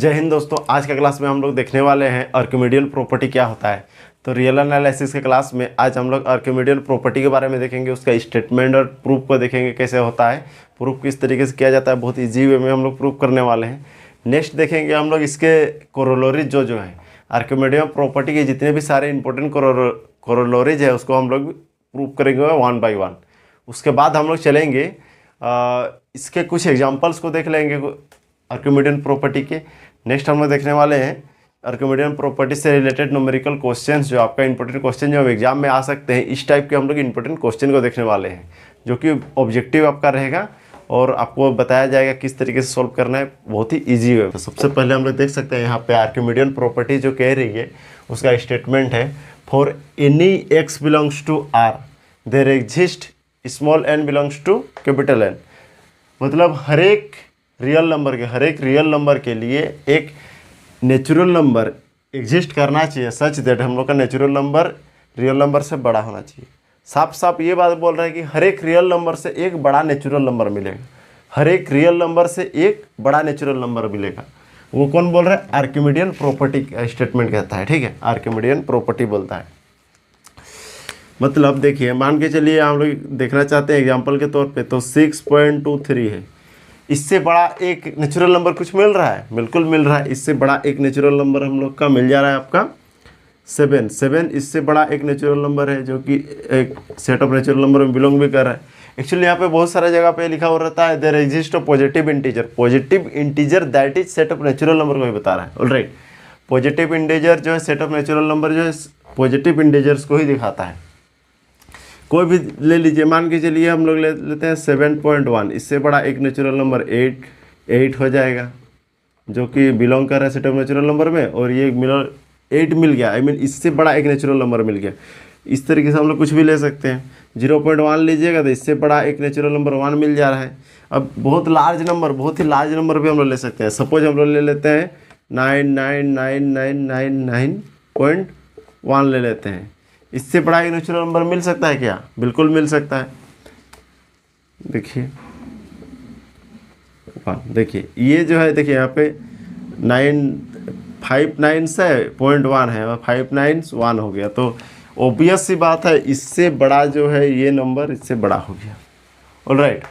जय हिंद दोस्तों। आज के क्लास में हम लोग देखने वाले हैं आर्किमिडियन प्रॉपर्टी क्या होता है। तो रियल एनालिसिस के क्लास में आज हम लोग आर्किमिडियन प्रॉपर्टी के बारे में देखेंगे, उसका स्टेटमेंट और प्रूफ को देखेंगे कैसे होता है, प्रूफ किस तरीके से किया जाता है। बहुत ईजी वे में हम लोग प्रूफ करने वाले हैं। नेक्स्ट देखेंगे हम लोग इसके कोरोलरीज जो है आर्किमिडियन प्रॉपर्टी के जितने भी सारे इंपॉर्टेंट कोरोलरीज है उसको हम लोग प्रूफ करेंगे वन बाई वन। उसके बाद हम लोग चलेंगे इसके कुछ एग्जाम्पल्स को देख लेंगे आर्किमिडियन प्रॉपर्टी के। नेक्स्ट हम लोग देखने वाले हैं आर्किमिडियन प्रॉपर्टी से रिलेटेड न्यूमेरिकल क्वेश्चंस, जो आपका इंपॉर्टेंट क्वेश्चन जो एग्जाम में आ सकते हैं। इस टाइप के हम लोग इंपॉर्टेंट क्वेश्चन को देखने वाले हैं जो कि ऑब्जेक्टिव आपका रहेगा और आपको बताया जाएगा किस तरीके से सॉल्व करना है, बहुत ही ईजी है। तो सबसे पहले हम लोग देख सकते हैं यहाँ पे आर्किमिडियन प्रॉपर्टी जो कह रही है उसका स्टेटमेंट है, for any x belongs to R there exist small n belongs to capital N. मतलब हर एक रियल नंबर के लिए एक नेचुरल नंबर एग्जिस्ट करना चाहिए सच दैट हम लोग का नेचुरल नंबर रियल नंबर से बड़ा होना चाहिए। साफ साफ ये बात बोल रहा है कि हर एक रियल नंबर से एक बड़ा नेचुरल नंबर मिलेगा, हर एक रियल नंबर से एक बड़ा नेचुरल नंबर मिलेगा। वो कौन बोल रहा है? आर्किमिडियन प्रॉपर्टी स्टेटमेंट कहता है, ठीक है, आर्किमिडियन प्रॉपर्टी बोलता है। मतलब देखिए, मान के चलिए हम लोग देखना चाहते हैं एग्जाम्पल के तौर पे, तो 6.23 है। इससे बड़ा एक नेचुरल नंबर कुछ मिल रहा है? बिल्कुल मिल रहा है। इससे बड़ा एक नेचुरल नंबर हम लोग का मिल जा रहा है आपका 7 इससे बड़ा एक नेचुरल नंबर है जो कि एक सेट ऑफ नेचुरल नंबर में बिलोंग भी कर रहा है। एक्चुअली यहाँ पे बहुत सारे जगह पे लिखा हो रहता है there exist a positive integer that is set of natural number को ही बता रहा है। ऑलराइट, पॉजिटिव इंटीजर जो है सेट ऑफ नेचुरल नंबर जो है पॉजिटिव इंटीजर्स को ही दिखाता है। कोई भी ले लीजिए, मान के चलिए हम लोग लेते हैं 7.1, इससे बड़ा एक नेचुरल नंबर 8 हो जाएगा जो कि बिलोंग कर रहा है सेट ऑफ नेचुरल नंबर में, और ये 8 मिल गया। इससे बड़ा एक नेचुरल नंबर मिल गया। इस तरीके से हम लोग कुछ भी ले सकते हैं। 0.1 लीजिएगा तो इससे बड़ा एक नेचुरल नंबर 1 मिल जा रहा है। अब बहुत ही लार्ज नंबर भी हम लोग ले सकते हैं। सपोज हम लोग ले लेते हैं 99999.1 ले लेते हैं। इससे बड़ा एक नेचुरल नंबर मिल सकता है क्या? बिल्कुल मिल सकता है। देखिए ये जो है, देखिए यहाँ पे 59 से 0.1 है और 591 हो गया। तो ऑब्वियस सी बात है, इससे बड़ा जो है ये नंबर इससे बड़ा हो गया। ऑलराइट,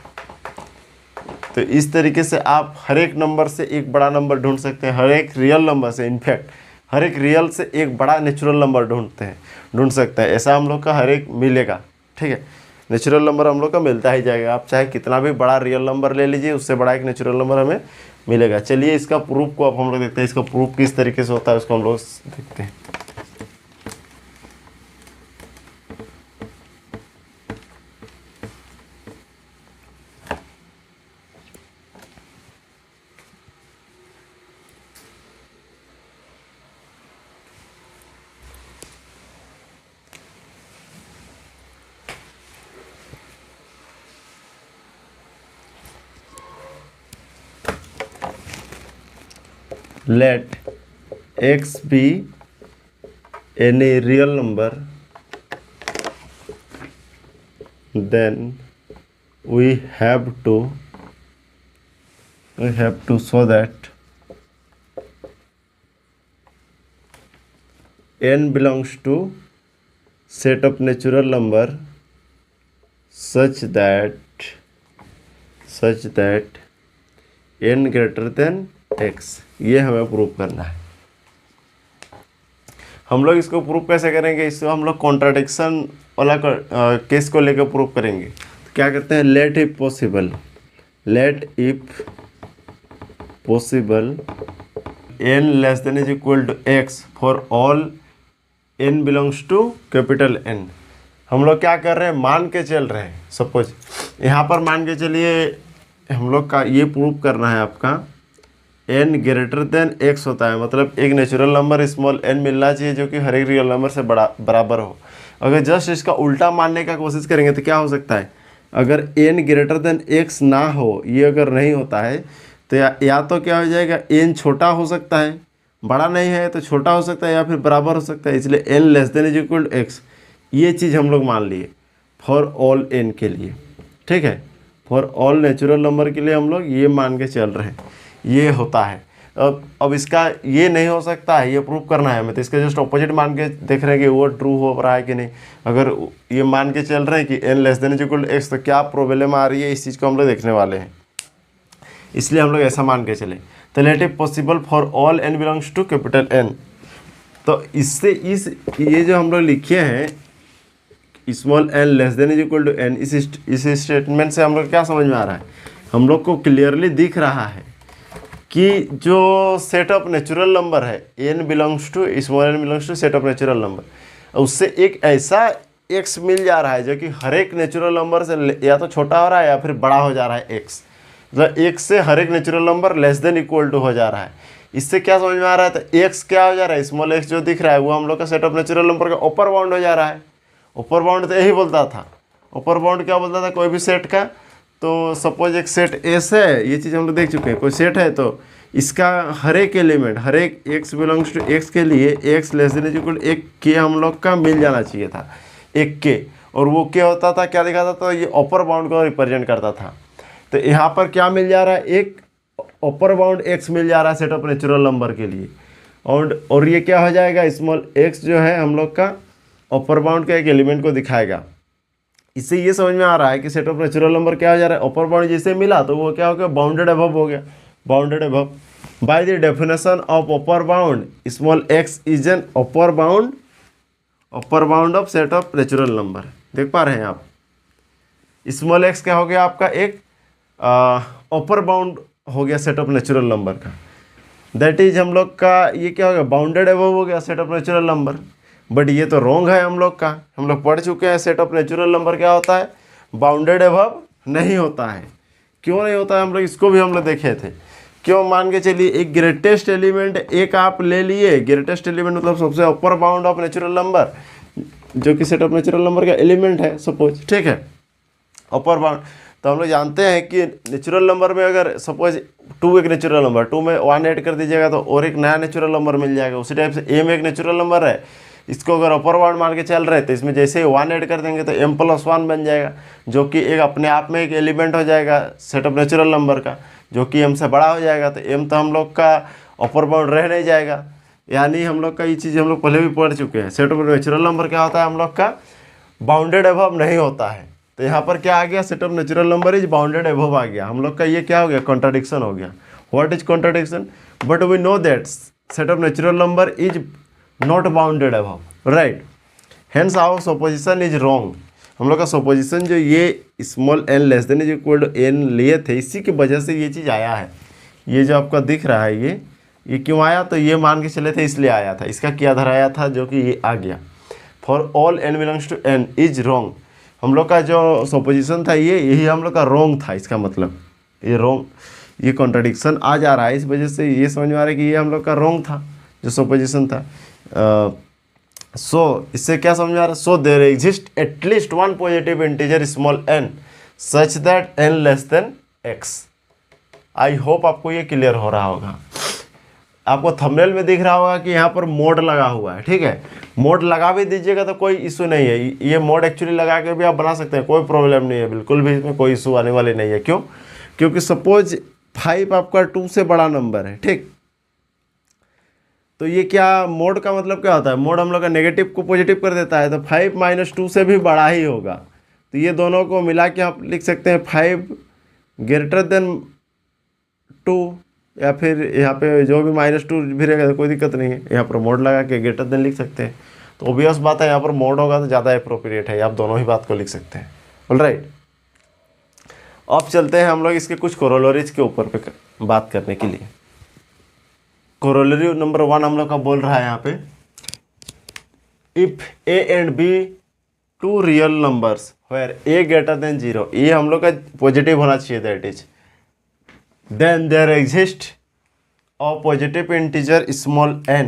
तो इस तरीके से आप हर एक नंबर से एक बड़ा नंबर ढूंढ सकते हैं, हर एक रियल नंबर से। इनफैक्ट हर एक रियल से एक बड़ा नेचुरल नंबर ढूंढ सकते हैं। ऐसा हम लोग का हर एक मिलेगा, ठीक है। नेचुरल नंबर हम लोग का मिलता ही जाएगा। आप चाहे कितना भी बड़ा रियल नंबर ले लीजिए, उससे बड़ा एक नेचुरल नंबर हमें मिलेगा। चलिए इसका प्रूफ को अब हम लोग देखते हैं। इसका प्रूफ किस तरीके से होता है उसको हम लोग देखते हैं। Let x be any real number, then we have to show that n belongs to set of natural number such that n greater than x। ये हमें प्रूव करना है। हम लोग इसको प्रूव कैसे करेंगे? इसको हम लोग कॉन्ट्राडिक्शन वाला केस को लेकर प्रूव करेंगे। तो क्या करते हैं, let if possible n less than is equal to x for all n belongs to capital N। हम लोग क्या कर रहे हैं, मान के चल रहे हैं। सपोज यहाँ पर मान के चलिए हम लोग का ये प्रूव करना है आपका n ग्रेटर देन x होता है। मतलब एक नेचुरल नंबर स्मॉल n मिलना चाहिए जो कि हर एक रियल नंबर से बराबर हो। अगर जस्ट इसका उल्टा मानने का कोशिश करेंगे तो क्या हो सकता है, अगर n ग्रेटर देन x ना हो, ये अगर नहीं होता है तो या तो क्या हो जाएगा, n छोटा हो सकता है, बड़ा नहीं है तो छोटा हो सकता है, या फिर बराबर हो सकता है। इसलिए n less than is equal to x, ये चीज़ हम लोग मान लिए फॉर ऑल n के लिए, ठीक है। फॉर ऑल नेचुरल नंबर के लिए हम लोग ये मान के चल रहे हैं, ये होता है। अब इसका ये नहीं हो सकता है, ये प्रूव करना है हमें, तो इसका जस्ट ऑपोजिट मान के देख रहे हैं कि वो ट्रू हो रहा है कि नहीं। अगर ये मान के चल रहे हैं कि n less than equal to x, तो क्या प्रॉब्लम आ रही है, इस चीज़ को हम लोग देखने वाले हैं, इसलिए हम लोग ऐसा मान के चले। तो let it possible for all n belongs to capital N। तो इससे ये जो हम लोग लिखे हैं small n less than equal to n, इस स्टेटमेंट से हम लोग क्या समझ में आ रहा है, हम लोग को क्लियरली दिख रहा है कि जो सेट ऑफ नेचुरल नंबर है n belongs to small n belongs to set of natural number, उससे एक ऐसा x मिल जा रहा है जो कि हर एक नेचुरल नंबर से या तो छोटा हो रहा है या फिर बड़ा हो जा रहा है x, मतलब x से हर एक natural number less than equal to हो जा रहा है। इससे क्या समझ में आ रहा है, तो x क्या हो जा रहा है, स्मॉल x जो दिख रहा है वो हम लोग का सेट ऑफ नेचुरल नंबर का अपर बाउंड हो जा रहा है। अपर बाउंड तो यही बोलता था, अपर बाउंड क्या बोलता था कोई भी सेट का, तो सपोज एक सेट एस है, ये चीज़ हम लोग देख चुके हैं, कोई सेट है तो इसका हर एक एलिमेंट, हर एक x बिलोंग्स टू x के लिए x less than equal to एक के हम लोग का मिल जाना चाहिए था, एक के, और वो क्या होता था, क्या दिखाता था, तो ये अपर बाउंड को रिप्रेजेंट करता था। तो यहाँ पर क्या मिल जा रहा है, एक अपर बाउंड x मिल जा रहा है सेट ऑफ नेचुरल नंबर के लिए, और ये क्या हो जाएगा, स्मॉल x जो है हम लोग का अपर बाउंड का एक एलिमेंट को दिखाएगा। इससे ये समझ में आ रहा है कि सेट ऑफ नेचुरल नंबर क्या हो जा रहा है, अपर बाउंड जैसे मिला तो वो क्या हो गया, बाउंडेड अबव हो गया, bounded above. By the definition of upper bound small x is an upper bound of set of natural number. देख पा रहे हैं आप, स्मॉल x क्या हो गया आपका, एक अपर बाउंड हो गया सेट ऑफ नेचुरल नंबर का, दैट इज हम लोग का ये क्या हो गया, बाउंडेड अबव हो गया set of natural number. But ये तो रॉन्ग है हम लोग का, हम लोग पढ़ चुके हैं सेट ऑफ नेचुरल नंबर क्या होता है, बाउंडेड अबव नहीं होता है। क्यों नहीं होता है, हम लोग इसको भी हम लोग देखे थे। क्यों, मान के चलिए एक ग्रेटेस्ट एलिमेंट एक आप ले लिए, ग्रेटेस्ट एलिमेंट मतलब सबसे अपर बाउंड ऑफ नेचुरल नंबर, जो कि सेट ऑफ नेचुरल नंबर का एलिमेंट है सपोज, ठीक है, अपर बाउंड। तो हम लोग जानते हैं कि नेचुरल नंबर में अगर सपोज 2 एक नेचुरल नंबर, 2 में 1 ऐड कर दीजिएगा तो और एक नया नेचुरल नंबर मिल जाएगा। उसी टाइप से m एक नेचुरल नंबर है, इसको अगर अपर बाउंड मान के चल रहे हैं तो इसमें जैसे ही 1 ऐड कर देंगे तो m+1 बन जाएगा, जो कि एक अपने आप में एक एलिमेंट हो जाएगा सेट ऑफ नेचुरल नंबर का, जो कि m से बड़ा हो जाएगा। तो m तो हम लोग का अपर बाउंड रह नहीं जाएगा, यानी हम लोग का ये चीज़ हम लोग पहले भी पढ़ चुके हैं, सेट ऑफ नेचुरल नंबर क्या होता है हम लोग का, बाउंडेड अबव नहीं होता है। तो यहाँ पर क्या आ गया, set of natural number is bounded above आ गया, हम लोग का ये क्या हो गया, कॉन्ट्राडिक्शन हो गया। What is contradiction, but we know that set of natural number is not bounded above, right, hence our supposition is wrong. हम लोग का सपोजिशन जो ये small n less than is equal to n लिए थे, इसी की वजह से ये चीज़ आया है। ये जो आपका दिख रहा है ये क्यों आया, तो ये मान के चले थे इसलिए आया था, इसका क्या धराया था जो कि ये आ गया। For all n belongs to n is wrong, हम लोग का जो सपोजिशन था यही हम लोग का रॉन्ग था, इसका मतलब ये रॉन्ग, ये कॉन्ट्राडिक्शन आ जा रहा है, इस वजह से ये समझ में आ रहा है कि ये हम लोग का रॉन्ग था जो सपोजिशन था। इससे क्या समझ में आ रहा है, so there exist at least 1 positive integer small n such that n less than x। I hope आपको ये क्लियर हो रहा होगा। आपको थंबनेल में दिख रहा होगा कि यहाँ पर मोड लगा हुआ है, ठीक है, मोड लगा भी दीजिएगा तो कोई इशू नहीं है, ये मोड एक्चुअली लगा के भी आप बना सकते हैं, कोई प्रॉब्लम नहीं है, बिल्कुल भी इसमें कोई इशू आने वाली नहीं है। क्यों, क्योंकि सपोज 5 आपका 2 से बड़ा नंबर है, ठीक, तो ये क्या मोड का मतलब क्या होता है, मोड हम लोग का नेगेटिव को पॉजिटिव कर देता है, तो 5 - 2 से भी बड़ा ही होगा। तो ये दोनों को मिला के आप लिख सकते हैं 5 ग्रेटर देन 2, या फिर यहाँ पे जो भी -2 भी रहेगा तो कोई दिक्कत नहीं है, यहाँ पर मोड लगा के ग्रेटर देन लिख सकते हैं। तो ऑब्वियस बात है यहाँ पर मोड होगा तो ज़्यादा अप्रोप्रिएट है, आप दोनों ही बात को लिख सकते हैं। ऑलराइट, अब चलते हैं हम लोग इसके कुछ कोरोलरीज के ऊपर पे बात करने के लिए। कोरोलरी नंबर 1 हम लोग का बोल रहा है यहाँ पे, if a and b 2 real numbers where a greater than 0, ये हम लोग का पॉजिटिव होना चाहिए, that is then there exist a positive integer small n।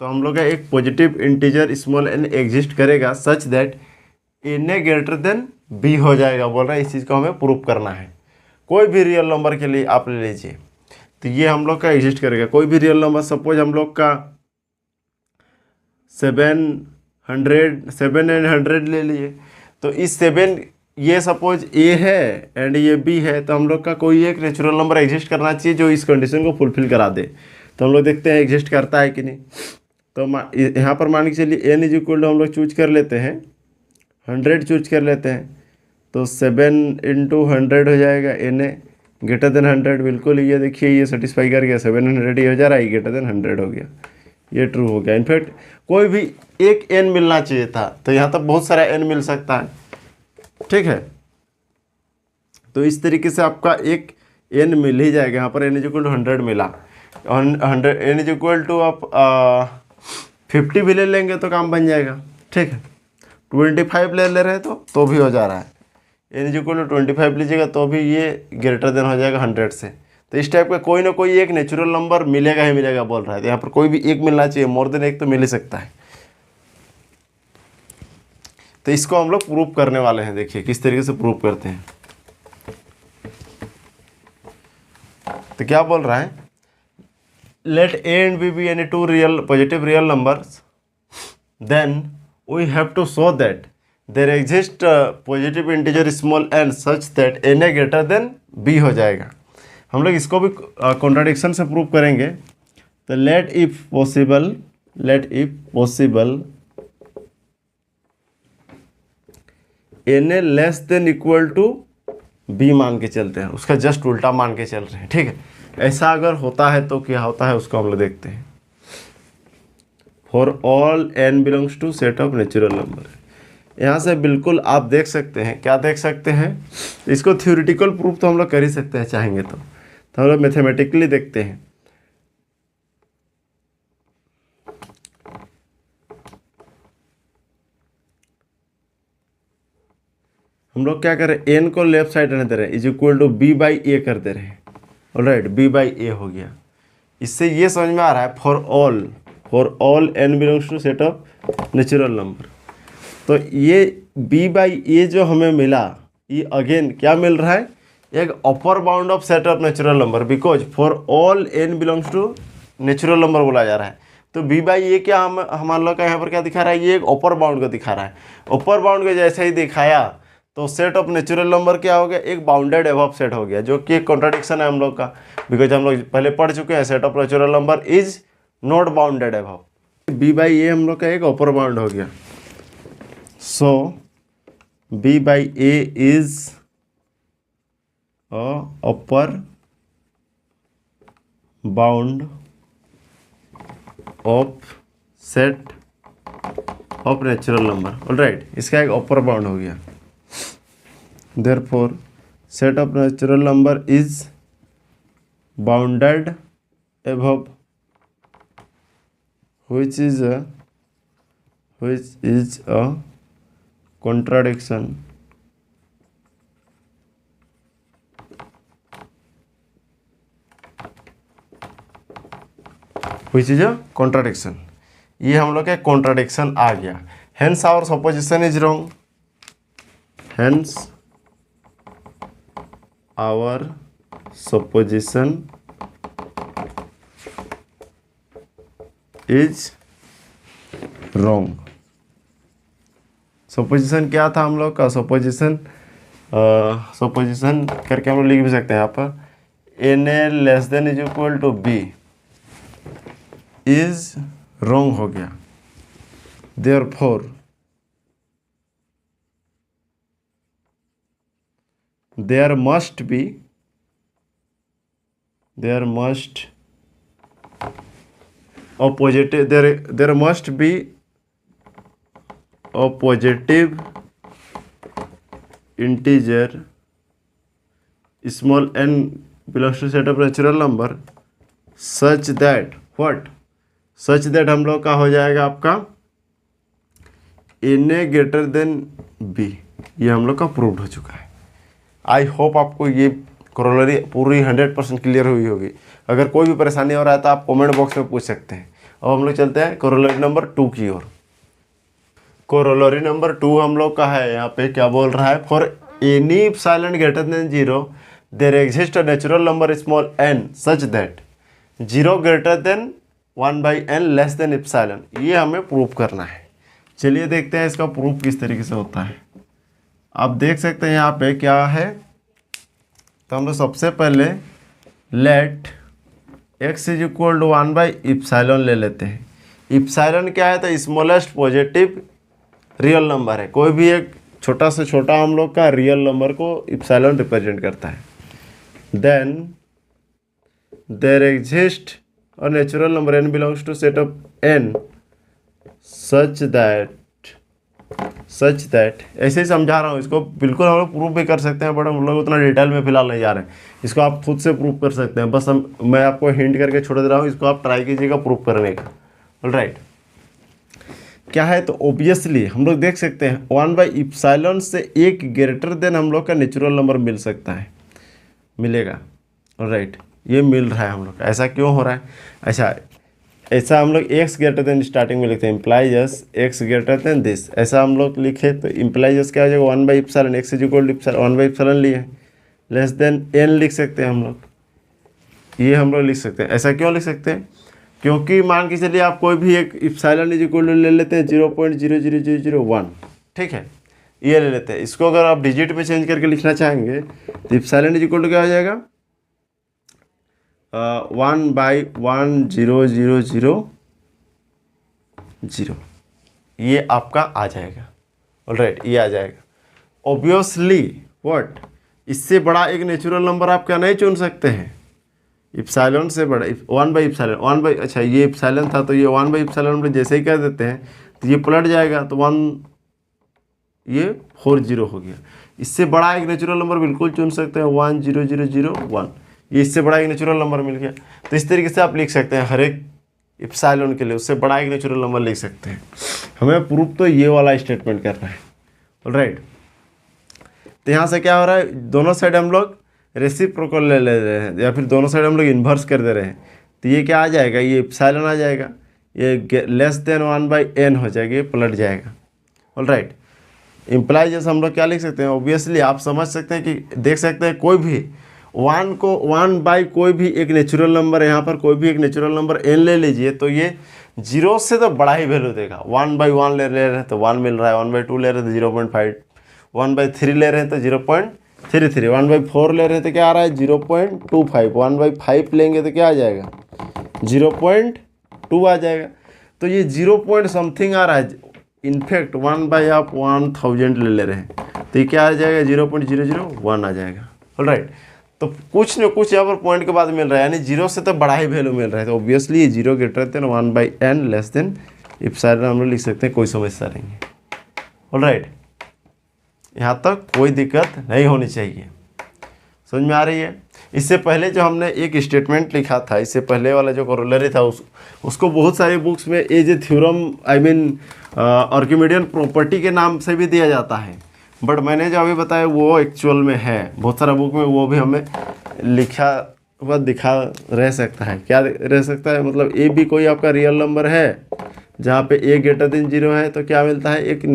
तो हम लोग का एक positive integer small n exist करेगा such that n greater than b हो जाएगा, बोल रहा है। इस चीज़ को हमें प्रूव करना है, कोई भी रियल नंबर के लिए आप ले लीजिए, तो ये हम लोग का एग्जिस्ट करेगा कोई भी रियल नंबर। सपोज हम लोग का 7 एंड 100 ले लिए, तो इस 7 ये सपोज a है एंड ये b है, तो हम लोग का कोई एक नेचुरल नंबर एग्जिस्ट करना चाहिए जो इस कंडीशन को फुलफिल करा दे। तो हम लोग देखते हैं एग्जिस्ट करता है कि नहीं। तो यहाँ पर मान के चलिए n इज इक्वल टू हम लोग चूज कर लेते हैं 100 चूज कर लेते हैं, तो 7 इंटू 100 हो जाएगा n ग्रेटर देन 100। बिल्कुल ये देखिए ये सेटिस्फाई कर गया, 700 ही हो जा रहा है, ग्रेटर देन 100 हो गया, ये ट्रू हो गया। इनफैक्ट कोई भी एक n मिलना चाहिए था, तो यहाँ तक बहुत सारा n मिल सकता है, ठीक है। तो इस तरीके से आपका एक n मिल ही जाएगा। यहाँ पर n इज इक्वल टू 100 मिला, 100 n इज इक्वल टू आप 50 भी ले लेंगे तो काम बन जाएगा, ठीक है। 25 ले रहे हैं तो भी हो जा रहा है, n इज इक्वल टू 25 लीजिएगा तो भी ये ग्रेटर देन हो जाएगा 100 से। तो इस टाइप का कोई ना कोई एक नेचुरल नंबर मिलेगा ही मिलेगा बोल रहा है, तो यहाँ पर कोई भी एक मिलना चाहिए, मोर देन एक तो मिल ही सकता है। तो इसको हम लोग प्रूव करने वाले हैं, देखिए किस तरीके से प्रूव करते हैं। तो क्या बोल रहा है, let a and b be any two real positive real numbers, then we have to show that there exist positive integer small n such that n greater than b हो जाएगा। हम लोग इसको भी कॉन्ट्राडिक्शन से प्रूव करेंगे। तो let if possible n less than equal to b मान के चलते हैं, उसका जस्ट उल्टा मान के चल रहे हैं, ठीक है। ऐसा अगर होता है तो क्या होता है उसको हम लोग देखते हैं। For all n belongs to set of natural number, यहाँ से बिल्कुल आप देख सकते हैं, क्या देख सकते हैं, इसको थ्योरेटिकल प्रूफ तो हम लोग कर ही सकते हैं चाहेंगे तो हम लोग मैथमेटिकली देखते हैं। हम लोग क्या करें, n को लेफ्ट साइड रहने दे रहे हैं, is equal to b by a कर दे रहे हैं, ऑलराइट, b बाई ए हो गया। इससे ये समझ में आ रहा है for all n belongs to set of natural number. तो ये b बाई ए जो हमें मिला, ये अगेन क्या मिल रहा है, एक upper bound of set of natural number, because for all n belongs to natural number बोला जा रहा है। तो b बाई ए क्या हम लोग का यहाँ पर क्या दिखा रहा है, ये एक अपर बाउंड को दिखा रहा है। अपर बाउंड को जैसे ही दिखाया तो सेट ऑफ नेचुरल नंबर क्या हो गया, एक बाउंडेड एबव सेट हो गया, जो कि एक कॉन्ट्राडिक्शन है हम लोग का, बिकॉज हम लोग पहले पढ़ चुके हैं set of natural number is not bounded above. b by a हम लोग का एक अपर बाउंड हो गया। So b by a is upper bound of set of natural number, alright, इसका एक अपर बाउंड हो गया। Therefore set of natural number is bounded above which is a contradiction ये हम लोग का कॉन्ट्राडिक्शन आ गया। Hence our supposition is wrong, hence our supposition is wrong. Supposition क्या था हम लोग का, सपोजिशन करके हम लोग लिख भी सकते हैं यहाँ पर, n a less than is equal to b is wrong हो गया। Therefore there must be a positive integer small n belongs to set of natural number such that हम लोग का हो जाएगा आपका n ग्रेटर देन b। ये हम लोग का प्रूव्ड हो चुका है। आई होप आपको ये कोरोलरी पूरी 100% क्लियर हुई होगी। अगर कोई भी परेशानी हो रहा है तो आप कमेंट बॉक्स में पूछ सकते हैं। अब हम लोग चलते हैं कोरोलरी नंबर 2 की ओर। कोरोलरी नंबर 2 हम लोग का है, यहाँ पे क्या बोल रहा है, for any epsilon greater than 0 there exist a natural number small n such that 0 greater than 1/n less than epsilon. ये हमें प्रूव करना है। चलिए देखते हैं इसका प्रूफ किस तरीके से होता है। आप देख सकते हैं यहाँ पे क्या है, तो हम लोग सबसे पहले let x is equal to one by epsilon ले लेते हैं। इप्साइलन क्या है? तो स्मॉलेस्ट पॉजिटिव रियल नंबर है। कोई भी एक छोटा से छोटा हम लोग का रियल नंबर को इप्साइलन रिप्रेजेंट करता है। Then there exist a natural number n belongs to set of n such that ऐसे ही समझा रहा हूँ इसको, बिल्कुल हम लोग प्रूव भी कर सकते हैं, बट हम लोग उतना डिटेल में फिलहाल नहीं जा रहे हैं। इसको आप खुद से प्रूव कर सकते हैं, बस मैं आपको हिंट करके छोड़ दे रहा हूँ, इसको आप ट्राई कीजिएगा प्रूव करने का। ऑलराइट, क्या है? तो ऑब्वियसली हम लोग देख सकते हैं 1/इप्साइलन से एक ग्रेटर देन हम लोग का नेचुरल नंबर मिल सकता है, मिलेगा। ऑलराइट, ये मिल रहा है हम लोग का। ऐसा क्यों हो रहा है? ऐसा हम लोग x ग्रेटर देन स्टार्टिंग में लिखते हैं, इम्प्लाइजस x ग्रेटर देन दिस। ऐसा हम लोग लिखे तो इम्प्लाइजस क्या हो जाएगा? 1/इप्सिलॉन, x इज इक्वल टू 1/इप्सिलॉन लिए, लेस देन n लिख सकते हैं हम लोग। ये हम लोग लिख सकते हैं। ऐसा क्यों लिख सकते हैं? क्योंकि मान के चलिए आप कोई भी एक इप्सिलॉन इज इक्वल टू ले लेते हैं 0.00001, ठीक है, ये ले लेते हैं। इसको अगर आप डिजिट में चेंज करके लिखना चाहेंगे तो इप्सिलॉन इज इक्वल टू क्या हो जाएगा? 1/1000, ये आपका आ जाएगा। ऑलराइट, ये आ जाएगा। ऑब्वियसली व्हाट, इससे बड़ा एक नेचुरल नंबर आप क्या नहीं चुन सकते हैं? इप्सिलॉन से बड़ा 1/इप्सिलॉन, अच्छा ये इप्सिलॉन था तो ये 1/इप्सिलॉन में जैसे ही कर देते हैं तो ये पलट जाएगा, तो 1 ये 40 हो गया। इससे बड़ा एक नेचुरल नंबर बिल्कुल चुन सकते हैं 10001, ये इससे बड़ा एक नेचुरल नंबर मिल गया। तो इस तरीके से आप लिख सकते हैं हर एक इप्सिलॉन के लिए उससे बड़ा एक नेचुरल नंबर लिख सकते हैं। हमें प्रूफ तो ये वाला स्टेटमेंट करना है। ऑलराइट, तो यहाँ से क्या हो रहा है? दोनों साइड हम लोग रेसिप्रोकल ले रहे हैं या फिर दोनों साइड हम लोग इन्वर्स कर दे रहे हैं, तो ये क्या आ जाएगा? ये इप्सिलॉन आ जाएगा, ये लेस देन 1/n हो जाएगा, ये पलट जाएगा। ऑलराइट, इम्प्लाई जैसे हम लोग क्या लिख सकते हैं? ऑब्वियसली आप समझ सकते हैं कि देख सकते हैं कोई भी 1 कोई भी एक नेचुरल नंबर है, यहाँ पर कोई भी एक नेचुरल नंबर n ले लीजिए तो ये 0 से तो बड़ा ही वैल्यू देगा। 1/1 ले रहे हैं तो 1 मिल रहा है, 1/2 ले रहे हैं तो 0.5, 1/3 ले रहे हैं तो 0.33, 1/4 ले रहे हैं तो क्या आ रहा है? 0.25, 1/5 लेंगे तो क्या आ जाएगा? 0.2 आ जाएगा। तो ये 0 समथिंग आ रहा है। इनफैक्ट 1/1000 ले रहे हैं तो ये क्या आ जाएगा? 0.001 आ जाएगा। ऑलराइट, तो कुछ न कुछ यहाँ पर पॉइंट के बाद मिल रहा है, यानी 0 से तो बड़ा ही वैल्यू मिल रहा है। तो ऑब्वियसली ये 0 greater than 1/n less then epsilon हम लोग लिख सकते हैं, कोई समस्या नहीं है। ऑलराइट, यहाँ तक कोई दिक्कत नहीं होनी चाहिए। समझ में आ रही है? इससे पहले जो हमने एक स्टेटमेंट लिखा था, इससे पहले वाला जो कोरोलरी था उसको बहुत सारी बुक्स में as a theorem Archimedean property के नाम से भी दिया जाता है, बट मैंने जो अभी बताया वो एक्चुअल में है बहुत सारा बुक में, वो भी हमें लिखा हुआ दिखा रह सकता है। क्या रह सकता है? मतलब ए भी कोई आपका रियल नंबर है जहाँ पे a ग्रेटर देन 0 है तो क्या मिलता है? एक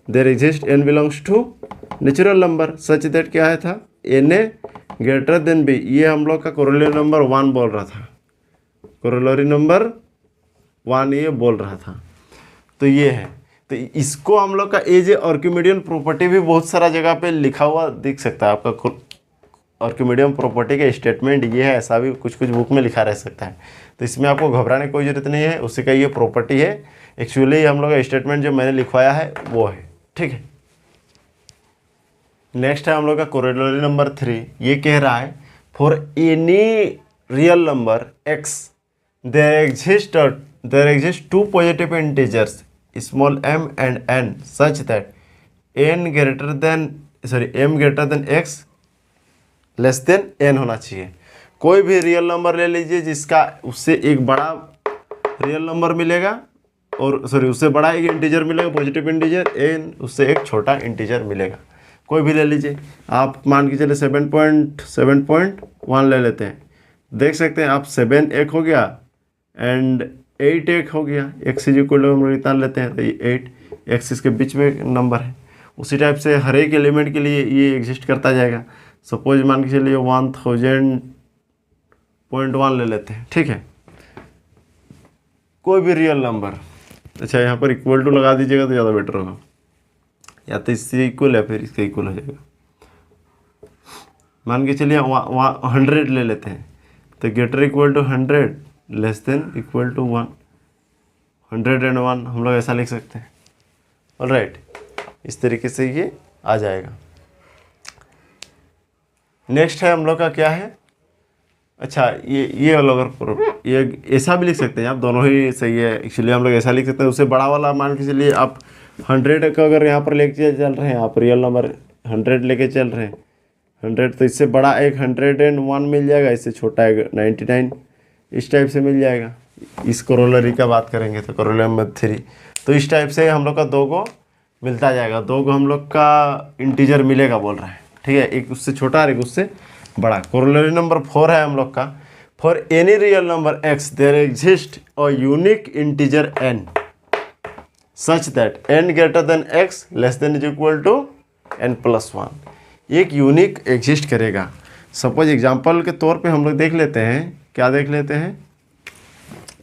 there exist n belongs to natural number such that क्या है था? n greater than b। ये हम लोग का कोरोलरी नंबर 1 बोल रहा था, कोरोलरी नंबर 1 ये बोल रहा था। तो ये है, तो इसको हम लोग का एज ए आर्किमिडियन प्रॉपर्टी भी बहुत सारा जगह पे लिखा हुआ दिख सकता है। आपका आर्किमिडियन प्रॉपर्टी का स्टेटमेंट ये है, ऐसा भी कुछ कुछ बुक में लिखा रह सकता है। तो इसमें आपको घबराने की कोई ज़रूरत नहीं है, उसी का ये प्रॉपर्टी है। एक्चुअली हम लोग का स्टेटमेंट जो मैंने लिखवाया है वो है, ठीक है। नेक्स्ट है हम लोग का कोरोलरी नंबर 3। ये कह रहा है for any real number x there exist 2 positive integers small m and n such that m greater than x less then n होना चाहिए। कोई भी रियल नंबर ले लीजिए जिसका उससे एक बड़ा रियल नंबर मिलेगा और उससे बड़ा एक इंटीजर मिलेगा, पॉजिटिव इंटीजर, n उससे एक छोटा इंटीजर मिलेगा। कोई भी ले लीजिए, आप मान के चले 7.1 ले लेते हैं। देख सकते हैं आप 7 एक हो गया एंड 8 एक हो गया। x इज इक्वल टू हम लोग इतना लेते हैं तो ये 8, x इसके बीच में नंबर है। उसी टाइप से हर एक एलिमेंट के लिए ये एग्जिस्ट करता जाएगा। सपोज मान के चलिए 1000.1 ले लेते हैं, ठीक है। कोई भी रियल नंबर, अच्छा यहाँ पर इक्वल टू लगा दीजिएगा तो ज़्यादा बेटर होगा, या तो इससे इक्वल या फिर इसका इक्वल हो जाएगा। मान के चलिए 100 ले लेते हैं तो greater equal to 100 less than equal to 1, 101 हम लोग ऐसा लिख सकते हैं। ऑलराइट, इस तरीके से ये आ जाएगा। नेक्स्ट है हम लोग का क्या है, अच्छा ये वाला अगर ये ऐसा भी लिख सकते हैं आप, दोनों ही सही है एक्चुअली। हम लोग ऐसा लिख सकते हैं, उससे बड़ा वाला मान के चलिए आप 100 का अगर यहाँ पर लेके चल रहे हैं, आप रियल नंबर 100 लेके चल रहे हैं 100, तो इससे बड़ा एक 101 मिल जाएगा, इससे छोटा एक 99 इस टाइप से मिल जाएगा। इस कोरोलरी का बात करेंगे तो कोरोलरी नंबर 3, तो इस टाइप से हम लोग का 2 को मिलता जाएगा, 2 को हम लोग का इंटीजर मिलेगा बोल रहा है, ठीक है। एक उससे छोटा और एक उससे बड़ा। कोरोलरी नंबर 4 है हम लोग का, for any real number x there exist a unique integer n such that n greater than x less than is equal to n+1। एक यूनिक एग्जिस्ट करेगा। सपोज एग्जांपल के तौर पे हम लोग देख लेते हैं, क्या देख लेते हैं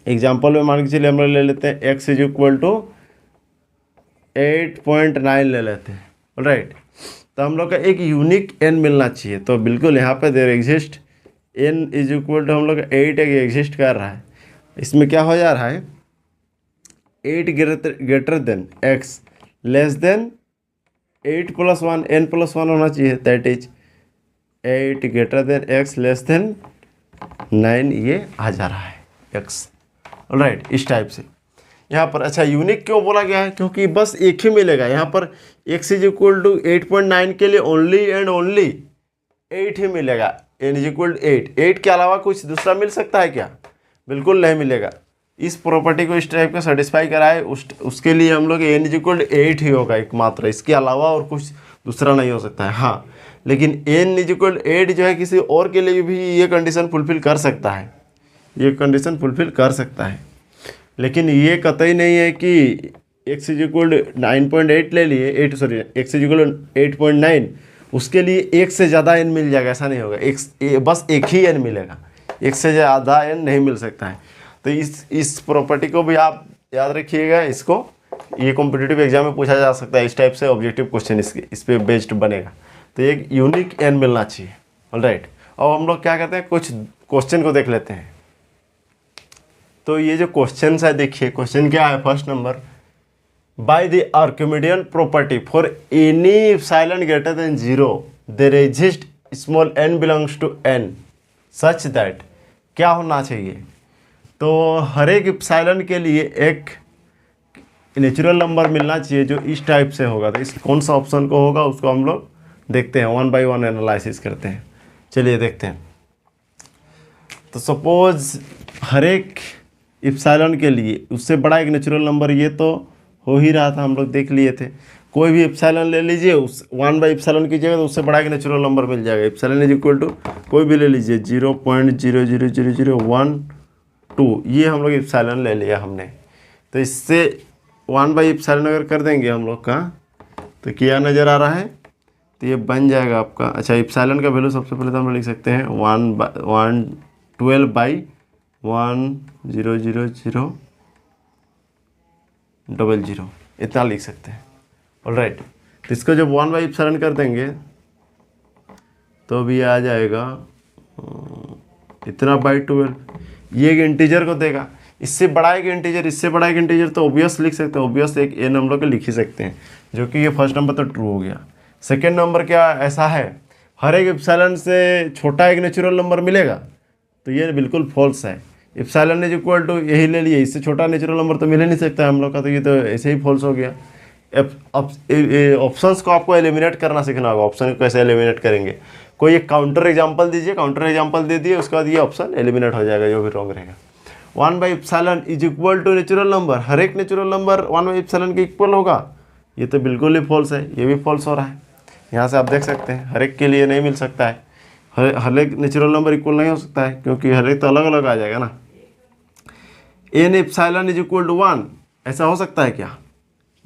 एग्जांपल में, मान के चलिए हम लोग ले लेते हैं x इज इक्वल टू 8.9 ले लेते हैं। ऑलराइट, तो हम लोग का एक यूनिक n मिलना चाहिए, तो बिल्कुल यहाँ पे there exist n is equal to हम लोग 8 एग्जिस्ट कर रहा है। इसमें क्या हो जा रहा है, 8 greater than x less then 8+1 n+1 होना चाहिए, that is 8 greater than x less then 9, ये आ जा रहा है x। ऑलराइट, इस टाइप से यहाँ पर। अच्छा, यूनिक क्यों बोला गया है, क्योंकि बस एक ही मिलेगा यहाँ पर। x इज इक्वल टू 8.9 के लिए ओनली एंड ओनली 8 ही मिलेगा, n इज इक्वल टू 8 के अलावा कुछ दूसरा मिल सकता है क्या, बिल्कुल नहीं मिलेगा। इस प्रॉपर्टी को इस टाइप का सेटिस्फाई कराए उसके लिए हम लोग n इज इक्वल टू 8 ही होगा एकमात्र, इसके अलावा और कुछ दूसरा नहीं हो सकता है। हाँ, लेकिन n इज इक्वल टू 8 जो है किसी और के लिए भी ये कंडीशन फुलफिल कर सकता है, ये कंडीशन फुलफिल कर सकता है, लेकिन ये कतई नहीं है कि x इज इक्वल टू 9.8 ले लिए, x इज इक्वल टू 8.9 उसके लिए एक से ज़्यादा n मिल जाएगा, ऐसा नहीं होगा। बस एक ही n मिलेगा, एक से ज़्यादा n नहीं मिल सकता है। तो इस प्रॉपर्टी को भी आप याद रखिएगा, इसको ये कॉम्पिटिटिव एग्जाम में पूछा जा सकता है, इस टाइप से ऑब्जेक्टिव क्वेश्चन इस पे बेस्ड बनेगा। तो एक यूनिक n मिलना चाहिए। ऑलराइट, अब हम लोग क्या करते हैं, कुछ क्वेश्चन को देख लेते हैं। तो ये जो क्वेश्चन है देखिए, क्वेश्चन क्या है, first number, by the Archimedean property for any epsilon greater than 0 there exist small n belongs to n such that, क्या होना चाहिए, तो हर एक एप्सिलॉन के लिए एक नेचुरल नंबर मिलना चाहिए जो इस टाइप से होगा। तो इस कौन सा ऑप्शन को होगा उसको हम लोग देखते हैं, 1 बाय 1 एनालिसिस करते हैं। चलिए देखते हैं। तो सपोज हर एक एप्सिलॉन के लिए उससे बड़ा एक नेचुरल नंबर, ये तो हो ही रहा था, हम लोग देख लिए थे। कोई भी एप्सिलॉन ले लीजिए, उस 1 बाई एप्सिलॉन कीजिएगा तो उससे बड़ा एक नेचुरल नंबर मिल जाएगा। एप्सिलॉन इज इक्वल टू कोई भी ले लीजिए 0.00001 ये हम लोग एप्सिलॉन ले लिया हमने। तो इससे 1 बाई एप्सिलॉन अगर कर देंगे हम लोग का, तो क्या नज़र आ रहा है, तो ये बन जाएगा आपका। अच्छा, एप्सिलॉन का वैल्यू सबसे पहले तो हम लोग लिख सकते हैं 12/100000 इतना लिख सकते हैं। ऑलराइट, तो इसको जब 1 बाई एप्सिलॉन कर देंगे तो भी आ जाएगा इतना बाई 12। ये एक इंटीजर को देगा, इससे बड़ा एक इंटीजर, इससे बड़ा एक इंटीजर, तो ऑब्वियस लिख सकते हैं, ऑब्वियस एक n हम लोग लिख ही सकते हैं, जो कि ये फर्स्ट नंबर तो ट्रू हो गया। सेकेंड नंबर क्या ऐसा है, हर एक एप्सिलॉन से छोटा एक नेचुरल नंबर मिलेगा, तो ये बिल्कुल फॉल्स है। एप्सिलॉन इज इक्वल टू यही ले लिए, इससे छोटा नेचुरल नंबर तो मिल ही नहीं सकता है हम लोग का, तो ये तो ऐसे ही फॉल्स हो गया। ऑप्शंस को आपको एलिमिनेट करना सीखना होगा। ऑप्शन को कैसे एलिमिनेट करेंगे, कोई एक काउंटर एग्जांपल दीजिए, काउंटर एग्जांपल दे दिए, उसके बाद ये ऑप्शन एलिमिनेट हो जाएगा जो भी रॉन्ग रहेगा। 1 by epsilon is equal to natural number, हर एक नेचुरल नंबर 1 बाई एप्सिलॉन के इक्वल होगा, ये तो बिल्कुल ही फॉल्स है, ये भी फॉल्स हो रहा है। यहाँ से आप देख सकते हैं हर एक के लिए नहीं मिल सकता है, हर एक नेचुरल नंबर इक्वल नहीं हो सकता है, क्योंकि हर एक तो अलग अलग आ जाएगा ना। n epsilon is equal to 1 ऐसा हो सकता है क्या,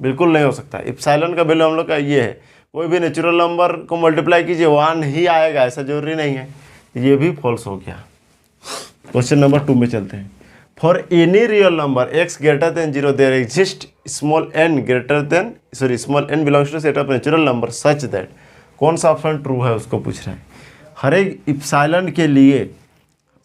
बिल्कुल नहीं हो सकता। एप्सिलॉन का वैल्यू हम लोग का ये है, कोई भी नेचुरल नंबर को मल्टीप्लाई कीजिए 1 ही आएगा, ऐसा जरूरी नहीं है, ये भी फॉल्स हो गया। क्वेश्चन नंबर 2 में चलते हैं। For any real number x greater than 0 there exist small n belongs to set of natural number such that, कौन सा ऑप्शन ट्रू है उसको पूछ रहा है। हर एक एप्सिलॉन के लिए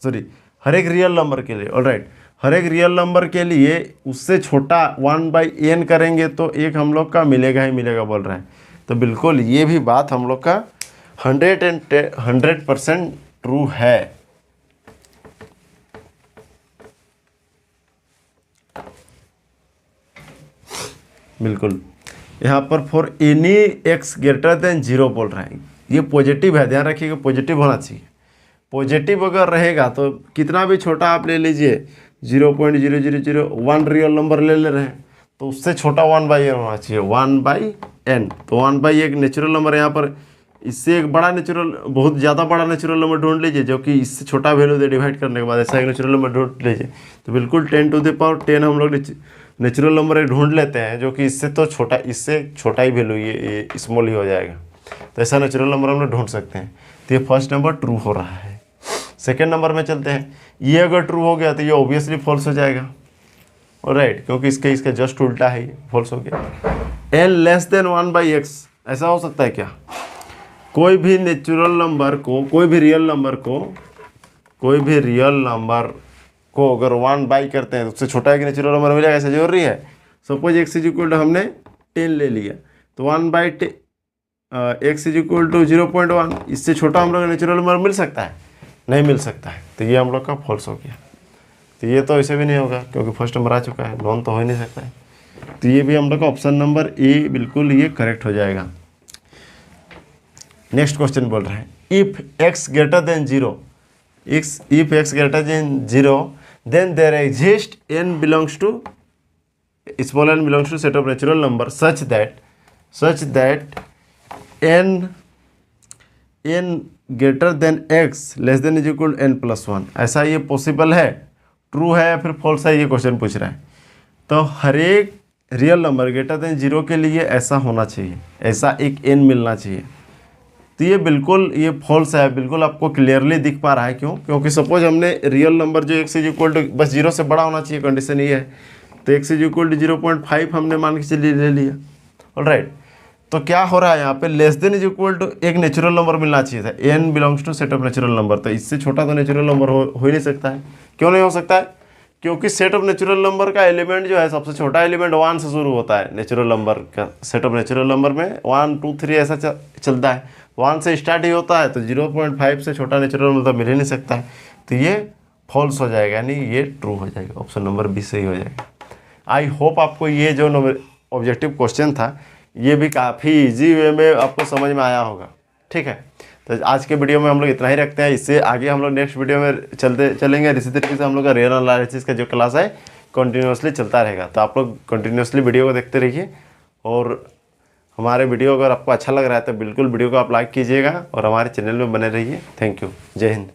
सॉरी हर एक रियल नंबर के लिए, ऑलराइट, हर एक रियल नंबर के लिए उससे छोटा 1/n करेंगे तो एक हम लोग का मिलेगा ही मिलेगा बोल रहा है। तो बिल्कुल ये भी बात हम लोग का 100% ट्रू है। बिल्कुल यहाँ पर for any x greater than 0 बोल रहा है, ये पॉजिटिव है, ध्यान रखिएगा पॉजिटिव होना चाहिए। पॉजिटिव अगर रहेगा तो कितना भी छोटा आप ले लीजिए, 0.0001 रियल नंबर ले रहे हैं तो उससे छोटा 1/n होना चाहिए, 1/n। तो 1/n एक नेचुरल नंबर है, यहाँ पर इससे एक बड़ा नेचुरल, बहुत ज़्यादा बड़ा नेचुरल नंबर ढूंढ लीजिए जो कि इससे छोटा वैल्यू दे डिवाइड करने के बाद ऐसा एक नेचुरल नंबर ढूंढ लीजिए। तो बिल्कुल 10⁻10 हम लोग नेचुरल नंबर एक ढूंढ लेते हैं जो कि इससे तो छोटा, इससे छोटा ही वैल्यू ये स्मॉल ही हो जाएगा। तो ऐसा नेचुरल नंबर हम लोग ढूंढ सकते हैं। तो ये फर्स्ट नंबर ट्रू हो रहा है। सेकेंड नंबर में चलते हैं, ये अगर ट्रू हो गया तो ये ऑब्वियसली फॉल्स हो जाएगा, ऑलराइट, क्योंकि इसके जस्ट उल्टा है, ये फॉल्स हो गया। n लेस देन 1/x, ऐसा हो सकता है क्या? कोई भी नेचुरल नंबर को, कोई भी रियल नंबर को अगर 1/, करते हैं तो उससे छोटा एक नेचुरल नंबर मिलेगा, ऐसा जरूरी है? सपोज x = हमने 10 ले लिया तो 1/10 x = 0.1, इससे छोटा हम लोग नेचुरल नंबर मिल सकता है? नहीं मिल सकता है। तो ये हम लोग का फॉल्स हो गया। तो ये तो ऐसे भी नहीं होगा क्योंकि फर्स्ट नंबर आ चुका है, नॉन तो हो ही नहीं सकता है। तो ये भी हम लोग का ऑप्शन नंबर ए बिल्कुल ये करेक्ट हो जाएगा। नेक्स्ट क्वेश्चन बोल रहा है, if x greater than 0, if x greater than 0 then there exists n belongs to small n belongs to set of natural number such that n greater than x less than is equal to n+1। ऐसा ये possible है, true है या फिर false है, ये question पूछ रहा है। तो हर एक रियल नंबर ग्रेटर देन 0 के लिए ऐसा होना चाहिए, ऐसा एक n मिलना चाहिए। तो ये बिल्कुल ये फॉल्स है, बिल्कुल आपको क्लियरली दिख पा रहा है। क्यों? क्योंकि सपोज हमने रियल नंबर जो x = बस 0 से बड़ा होना चाहिए, कंडीशन ये है। तो x = 0.5 हमने मान के चलिए ले लिया, ऑलराइट। तो क्या हो रहा है यहाँ पे, लेस देन = एक नेचुरल नंबर मिलना चाहिए था, n belongs to set of natural number. तो इससे छोटा तो नेचुरल नंबर हो ही नहीं सकता है। क्यों नहीं हो सकता है? क्योंकि सेट ऑफ नेचुरल नंबर का एलिमेंट जो है, सबसे छोटा एलिमेंट 1 से शुरू होता है। नेचुरल नंबर का सेट ऑफ नेचुरल नंबर में 1 2 3 ऐसा चलता है, 1 से स्टार्ट ही होता है। तो 0.5 से छोटा नेचुरल नंबर मिल ही नहीं सकता है। तो ये फॉल्स हो जाएगा, यानी ये ट्रू हो जाएगा, ऑप्शन नंबर बी सही हो जाएगा। आई होप आपको ये जो ऑब्जेक्टिव क्वेश्चन था ये भी काफ़ी इजी वे में आपको समझ में आया होगा, ठीक है। तो आज के वीडियो में हम लोग इतना ही रखते हैं, इससे आगे हम लोग नेक्स्ट वीडियो में चलेंगे। इसी तरीके से हम लोग का रियल एनालिसिस का जो क्लास है कंटिन्यूसली चलता रहेगा। तो आप लोग कंटिन्यूसली वीडियो को देखते रहिए, और हमारे वीडियो अगर आपको अच्छा लग रहा है तो बिल्कुल वीडियो को आप लाइक कीजिएगा और हमारे चैनल में बने रहिए। थैंक यू, जय हिंद।